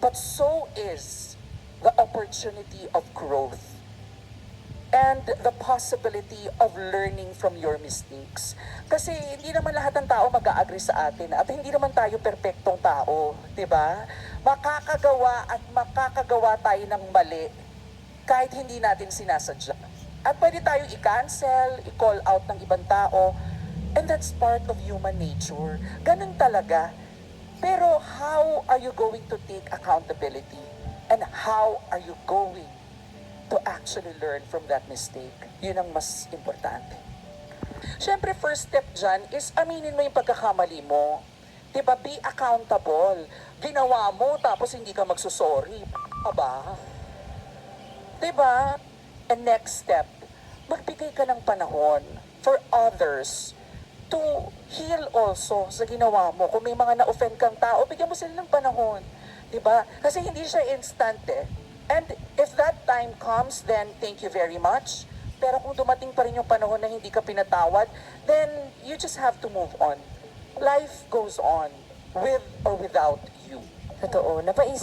but so is the opportunity of growth and the possibility of learning from your mistakes. Kasi hindi naman lahat ng tao mag-a-agree sa atin at hindi naman tayo perpektong tao, di ba? Makakagawa at makakagawa tayo ng mali kahit hindi natin sinasadya. At pwede tayong i-cancel, i-call out ng ibang tao, and that's part of human nature. Ganun talaga. Pero how are you going to take accountability? And how are you going to actually learn from that mistake? Yun ang mas importante. Siyempre, first step dyan is aminin mo yung pagkakamali mo. Diba? Be accountable. Ginawa mo tapos hindi ka magsusorry. Aba? Diba? And next step, magbigay ka ng panahon for others to heal also sa ginawa mo. Kung may mga na-offend kang tao, bigyan mo sila ng panahon. Diba? Kasi hindi siya instant eh. And if that time comes, then thank you very much. Pero kung dumating pa rin yung panahon na hindi ka pinatawad, then you just have to move on. Life goes on with or without you. Totoo. Napaisip